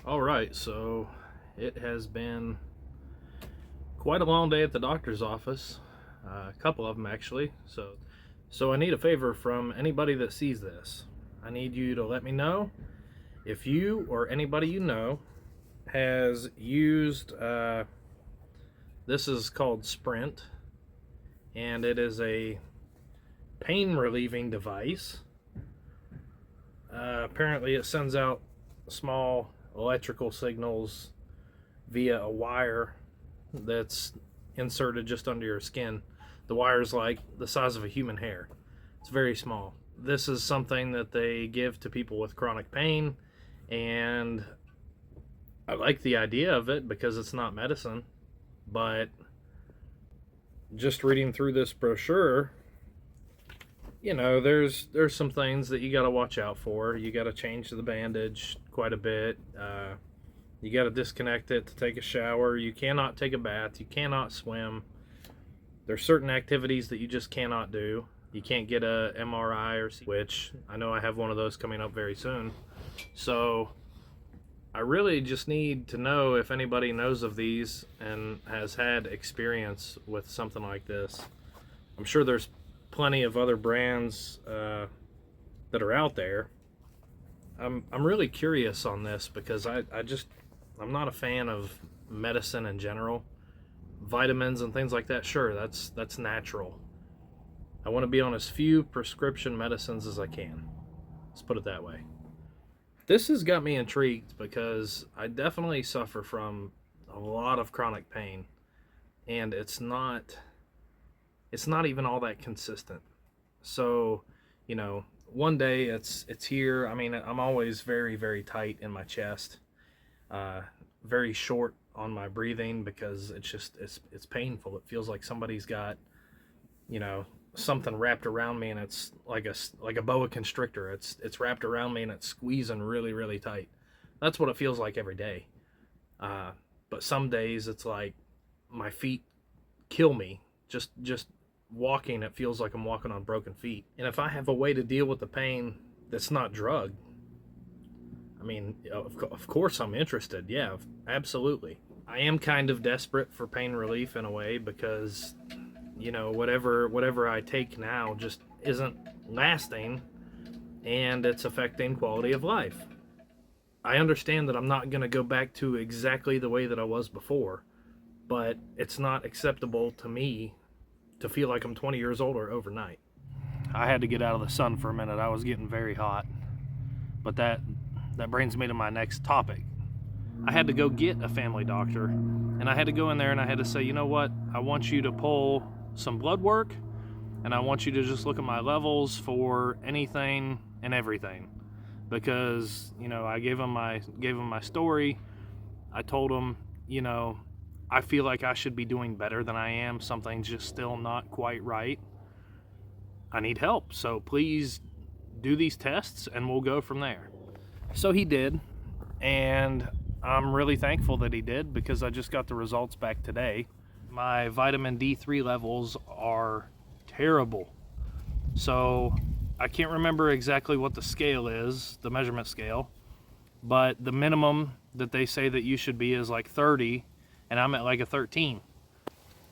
All right, so it has been quite a long day at the doctor's office, a couple of them actually. So I need a favor from anybody that sees this. I need you to let me know if you or anybody you know has used. This is called Sprint, and it is a pain relieving device. Apparently, it sends out small electrical signals via a wire that's inserted just under your skin. The wire's like the size of a human hair. It's very small. This is something that they give to people with chronic pain, and I like the idea of it because it's not medicine, but just reading through this brochure, there's some things that you got to watch out for. You got to change the bandage quite a bit. You got to disconnect it to take a shower. You cannot take a bath. You cannot swim. There's certain activities that you just cannot do. You can't get a MRI or which I know I have one of those coming up very soon. So I really just need to know if anybody knows of these and has had experience with something like this. I'm sure there's plenty of other brands that are out there. I'm really curious on this because I'm not a fan of medicine in general. Vitamins and things like that, sure, that's natural. I want to be on as few prescription medicines as I can. Let's put it that way. This has got me intrigued because I definitely suffer from a lot of chronic pain, and it's not even all that consistent. So, one day it's here. I mean, I'm always very, very tight in my chest, very short on my breathing because it's painful. It feels like somebody's got, something wrapped around me, and it's like a boa constrictor. It's wrapped around me and it's squeezing really, really tight. That's what it feels like every day. But some days it's like my feet kill me. Just walking, it feels like I'm walking on broken feet. And if I have a way to deal with the pain that's not drug, I mean, of course I'm interested. Yeah, absolutely. I am kind of desperate for pain relief in a way because, whatever I take now just isn't lasting, and it's affecting quality of life. I understand that I'm not going to go back to exactly the way that I was before, but it's not acceptable to me to feel like I'm 20 years older overnight. I had to get out of the sun for a minute. I was getting very hot. But that brings me to my next topic. I had to go get a family doctor, and I had to go in there and I had to say, you know what? I want you to pull some blood work, and I want you to just look at my levels for anything and everything. Because, I gave him my story. I told him, I feel like I should be doing better than I am. Something's just still not quite right. I need help. So please do these tests and we'll go from there. So he did. And I'm really thankful that he did because I just got the results back today. My vitamin D3 levels are terrible. So I can't remember exactly what the scale is, the measurement scale, but the minimum that they say that you should be is like 30, and I'm at like a 13.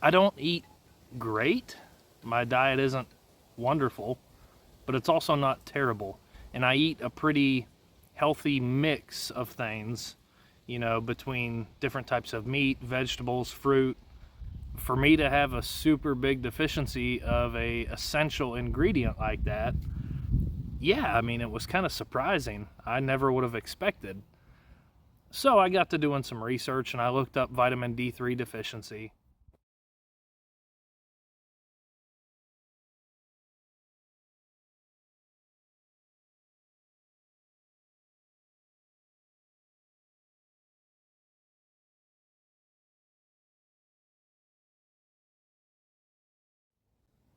I don't eat great. My diet isn't wonderful, but it's also not terrible. And I eat a pretty healthy mix of things, between different types of meat, vegetables, fruit. For me to have a super big deficiency of a essential ingredient like that, yeah, I mean, it was kind of surprising. I never would have expected. So I got to doing some research and I looked up vitamin D3 deficiency.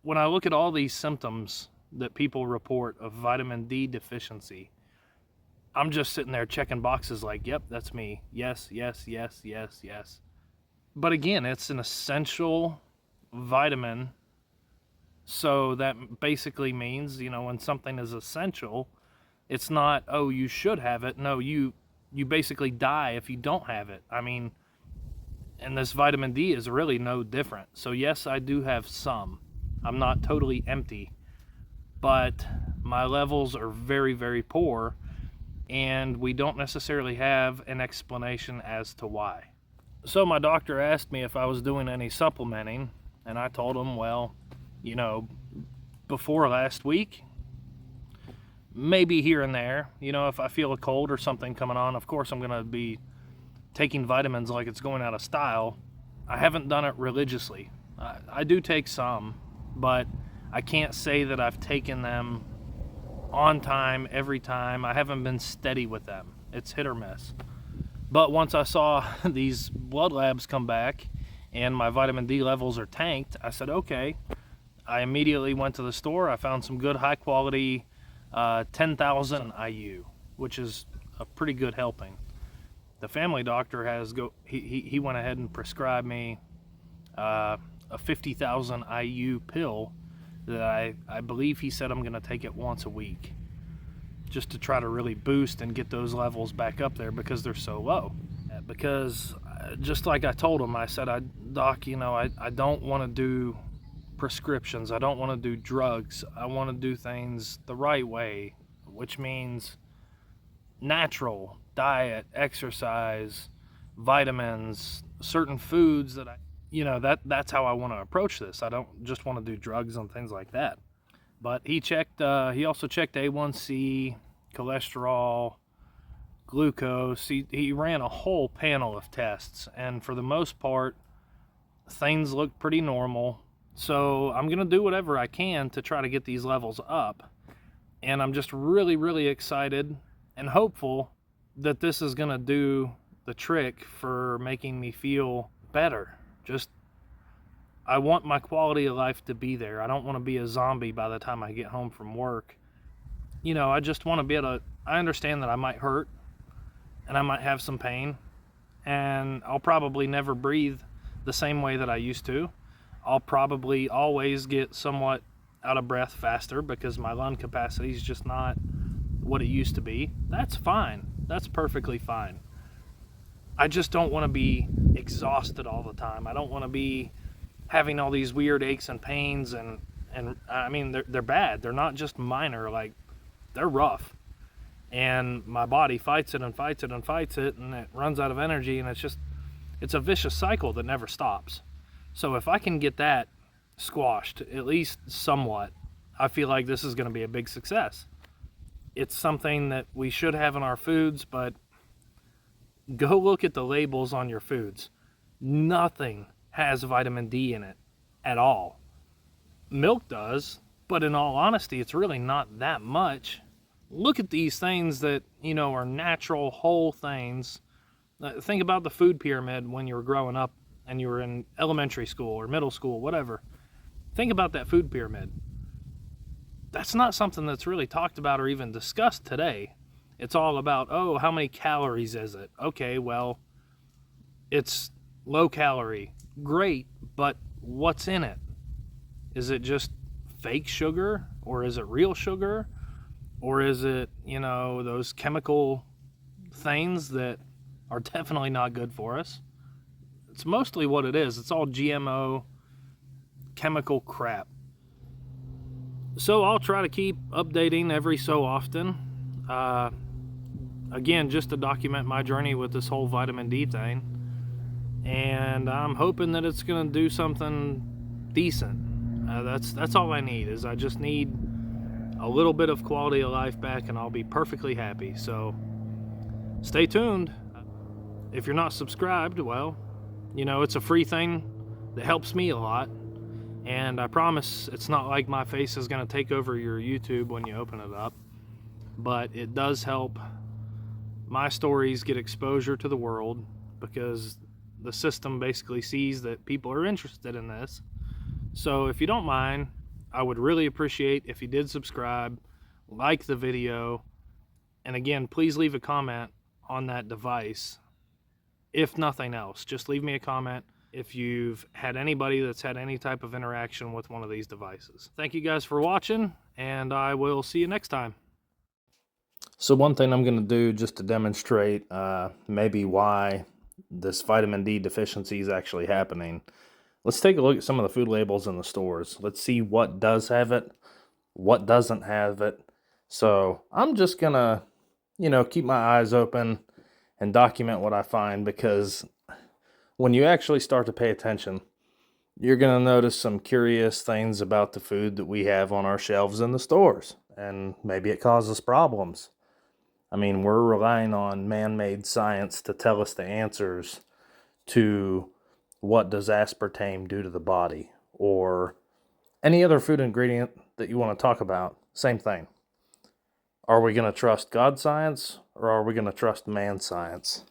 When I look at all these symptoms that people report of vitamin D deficiency, I'm just sitting there checking boxes like, yep, that's me. Yes, yes, yes, yes, yes. But again, it's an essential vitamin. So that basically means, when something is essential, it's not, oh, you should have it. No, you you basically die if you don't have it. I mean, and this vitamin D is really no different. So yes, I do have some. I'm not totally empty, but my levels are very, very poor, and we don't necessarily have an explanation as to why. So my doctor asked me if I was doing any supplementing, and I told him, well, you know, before last week, maybe here and there, you know, if I feel a cold or something coming on, of course I'm going to be taking vitamins like it's going out of style. I haven't done it religiously. I do take some, but I can't say that I've taken them on time every time. I haven't been steady with them. It's hit or miss. But once I saw these blood labs come back and my vitamin D levels are tanked, I said, okay. I immediately went to the store. I found some good high quality 10,000 IU, which is a pretty good helping. The family doctor he went ahead and prescribed me a 50,000 IU pill that I believe he said I'm going to take it once a week, just to try to really boost and get those levels back up there because they're so low. Because just like I told him, I said, Doc, you know, I don't want to do prescriptions. I don't want to do drugs. I want to do things the right way, which means natural diet, exercise, vitamins, certain foods that that's how I want to approach this. I don't just want to do drugs and things like that. But he also checked A1C, cholesterol, glucose. He ran a whole panel of tests, and for the most part, things look pretty normal. So I'm going to do whatever I can to try to get these levels up. And I'm just really, really excited and hopeful that this is going to do the trick for making me feel better. I want my quality of life to be there. I don't want to be a zombie by the time I get home from work. You know, I just want to be able to, I understand that I might hurt and I might have some pain, and I'll probably never breathe the same way that I used to. I'll probably always get somewhat out of breath faster because my lung capacity is just not what it used to be. That's fine. That's perfectly fine. I just don't want to be exhausted all the time. I don't want to be having all these weird aches and pains, and I mean, they're bad. They're not just minor, like, they're rough. And my body fights it and fights it and fights it, and it runs out of energy, and it's a vicious cycle that never stops. So if I can get that squashed, at least somewhat, I feel like this is going to be a big success. It's something that we should have in our foods, but go look at the labels on your foods. Nothing has vitamin D in it at all. Milk does, but in all honesty, it's really not that much. Look at these things that, you know, are natural, whole things. Think about the food pyramid when you were growing up and you were in elementary school or middle school, whatever. Think about that food pyramid. That's not something that's really talked about or even discussed today. It's all about, oh, how many calories is it? Okay, well, it's low calorie. Great, but what's in it? Is it just fake sugar, or is it real sugar? Or is it, you know, those chemical things that are definitely not good for us? It's mostly what it is. It's all GMO chemical crap. So I'll try to keep updating every so often. Again, just to document my journey with this whole vitamin D thing. And I'm hoping that it's going to do something decent. That's all I need, is I just need a little bit of quality of life back, and I'll be perfectly happy. So stay tuned. If you're not subscribed, well, you know, it's a free thing that helps me a lot. And I promise it's not like my face is going to take over your YouTube when you open it up. But it does help my stories get exposure to the world, because the system basically sees that people are interested in this. So if you don't mind, I would really appreciate if you did subscribe, like the video, and again, please leave a comment on that device. If nothing else, just leave me a comment if you've had anybody that's had any type of interaction with one of these devices. Thank you guys for watching, and I will see you next time. So one thing I'm going to do just to demonstrate maybe why this vitamin D deficiency is actually happening. Let's take a look at some of the food labels in the stores. Let's see what does have it, what doesn't have it. So I'm just going to, keep my eyes open and document what I find, because when you actually start to pay attention, you're going to notice some curious things about the food that we have on our shelves in the stores, and maybe it causes problems. I mean, we're relying on man-made science to tell us the answers to what does aspartame do to the body, or any other food ingredient that you want to talk about. Same thing. Are we going to trust God science, or are we going to trust man science?